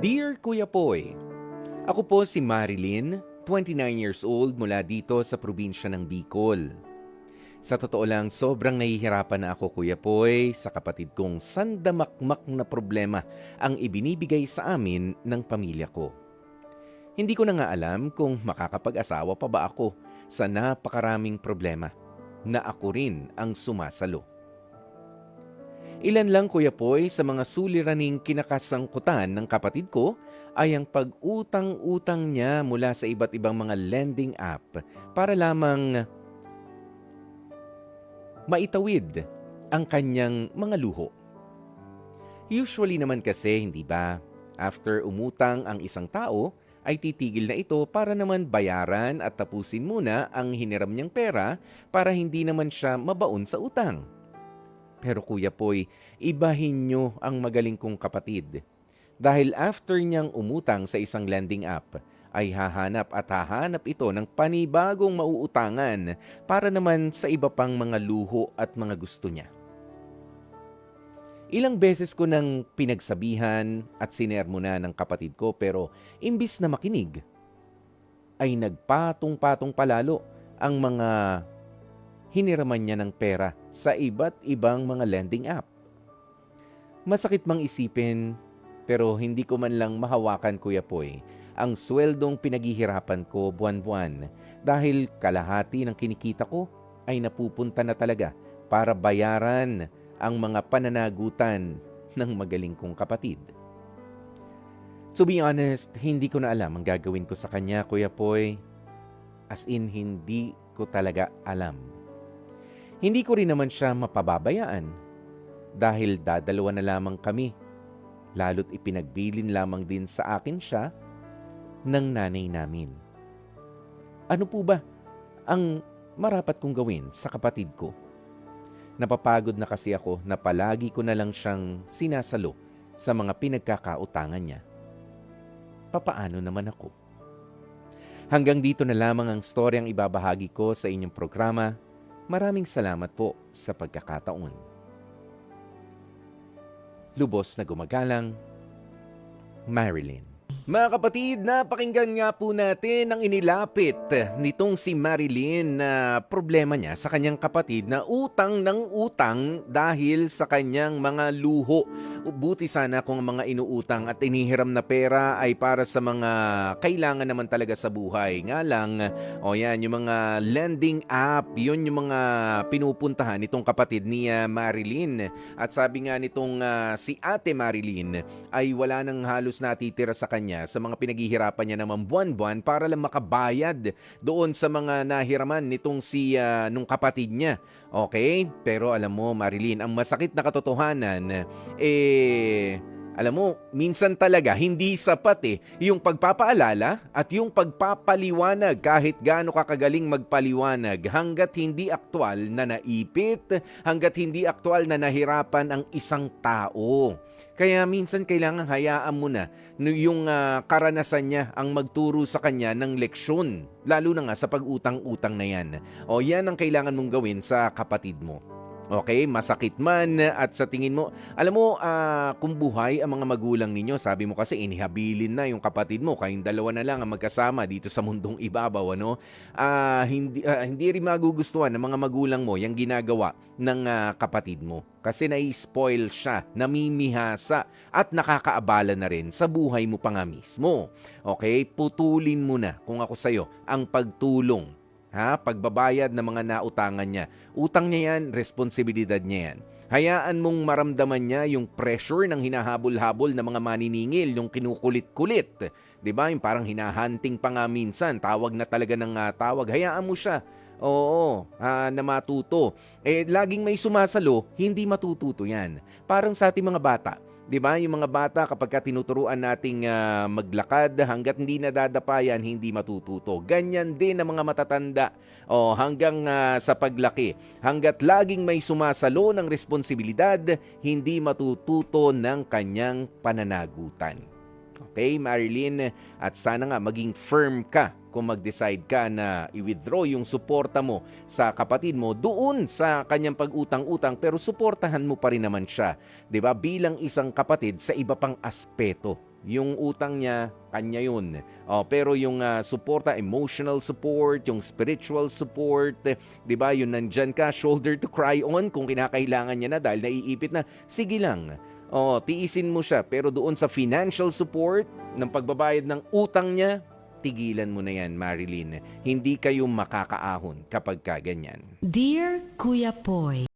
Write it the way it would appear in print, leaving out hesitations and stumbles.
Dear Kuya Poy, ako po si Marilyn, 29 years old mula dito sa probinsya ng Bicol. Sa totoo lang, sobrang nahihirapan na ako Kuya Poy sa kapatid kong sandamakmak na problema ang ibinibigay sa amin ng pamilya ko. Hindi ko na nga alam kung makakapag-asawa pa ba ako sa napakaraming problema na ako rin ang sumasalo. Ilan lang Kuya Poy sa mga suliraning kinakasangkutan ng kapatid ko ay ang pag-utang-utang niya mula sa iba't ibang mga lending app para lamang maitawid ang kanyang mga luho. Usually naman kasi, hindi ba, after umutang ang isang tao, ay titigil na ito para naman bayaran at tapusin muna ang hiniram niyang pera para hindi naman siya mabaon sa utang. Pero Kuya Poy, ibahin niyo ang magaling kong kapatid. Dahil after niyang umutang sa isang lending app, ay hahanap ito ng panibagong mauutangan para naman sa iba pang mga luho at mga gusto niya. Ilang beses ko nang pinagsabihan at sinermona ng kapatid ko pero imbis na makinig, ay nagpatong-patong palalo ang mga hiniraman niya ng pera sa iba't ibang mga lending app. Masakit mang isipin, pero hindi ko man lang mahawakan Kuya Poy ang sweldong pinaghihirapan ko buwan-buwan dahil kalahati ng kinikita ko ay napupunta na talaga para bayaran ang mga pananagutan ng magaling kong kapatid. To be honest, hindi ko na alam ang gagawin ko sa kanya Kuya Poy. As in, hindi ko talaga alam. Hindi ko rin naman siya mapababayaan dahil dadalawa na lamang kami, lalo't ipinagbilin lamang din sa akin siya ng nanay namin. Ano po ba ang marapat kong gawin sa kapatid ko? Napapagod na kasi ako na palagi ko na lang siyang sinasalo sa mga pinagkakautangan niya. Papaano naman ako? Hanggang dito na lamang ang storyang ibabahagi ko sa inyong programa. Maraming salamat po sa pagkakataon. Lubos na gumagalang, Marilyn. Mga kapatid, napakinggan nga po natin ang inilapit nitong si Marilyn na problema niya sa kanyang kapatid na utang ng utang dahil sa kanyang mga luho. Buti sana kung ang mga inuutang at inihiram na pera ay para sa mga kailangan naman talaga sa buhay. Nga lang, yan, yung mga lending app, yun yung mga pinupuntahan nitong kapatid ni Marilyn. At sabi nga nitong si Ate Marilyn ay wala nang halos natitira sa kanya sa mga pinaghihirapan niya naman buwan-buwan para lang makabayad doon sa mga nahiraman nitong si nung kapatid niya. Okay? Pero alam mo Marilyn, ang masakit na katotohanan alam mo, minsan talaga hindi sapat yung pagpapaalala at yung pagpapaliwanag kahit gaano kakagaling magpaliwanag hanggat hindi aktwal na naipit, hanggat hindi aktwal na nahirapan ang isang tao. Kaya minsan kailangan hayaan mo na yung karanasan niya ang magturo sa kanya ng leksyon, lalo na nga sa pag-utang-utang na yan. O yan ang kailangan mong gawin sa kapatid mo. Okay, masakit man at sa tingin mo, alam mo, kung buhay ang mga magulang ninyo, sabi mo kasi inihabilin na yung kapatid mo, kayong dalawa na lang ang magkasama dito sa mundong ibabaw, ano? Hindi rin magugustuhan ng mga magulang mo yung ginagawa ng kapatid mo. Kasi nai-spoil siya, namimihasa at nakakaabala na rin sa buhay mo pa nga mismo. Okay, putulin mo na kung ako sa'yo ang pagtulong. Pagbabayad ng mga nautangan niya. Utang niya yan, responsibilidad niya yan. Hayaan mong maramdaman niya yung pressure ng hinahabol-habol ng mga maniningil, yung kinukulit-kulit. 'Di ba? Yung parang hinahunting pa nga minsan, tawag na talaga ng tawag. Hayaan mo siya. Oo, na matuto. Laging may sumasalo, hindi matututo yan. Parang sa ating mga bata. 'Di ba? Yung mga bata kapag tinuturuan nating maglakad hangga't hindi nadadapayan, hindi matututo. Ganyan din ang mga matatanda. Hanggang sa paglaki, hangga't laging may sumasalo ng responsibilidad, hindi matututo ng kanyang pananagutan. Okay, Marilyn, at sana nga maging firm ka kung mag-decide ka na i-withdraw yung suporta mo sa kapatid mo doon sa kanyang pag-utang-utang, pero suportahan mo pa rin naman siya, 'di ba? Bilang isang kapatid sa iba pang aspeto. Yung utang niya, kanya yun. Pero yung suporta, emotional support, yung spiritual support, 'di ba? Yun nandyan ka, shoulder to cry on kung kinakailangan niya na dahil naiipit na. Sige lang. Tiisin mo siya. Pero doon sa financial support ng pagbabayad ng utang niya, tigilan mo na yan, Marilyn. Hindi kayo makakaahon kapag ganyan. Dear Kuya Poy,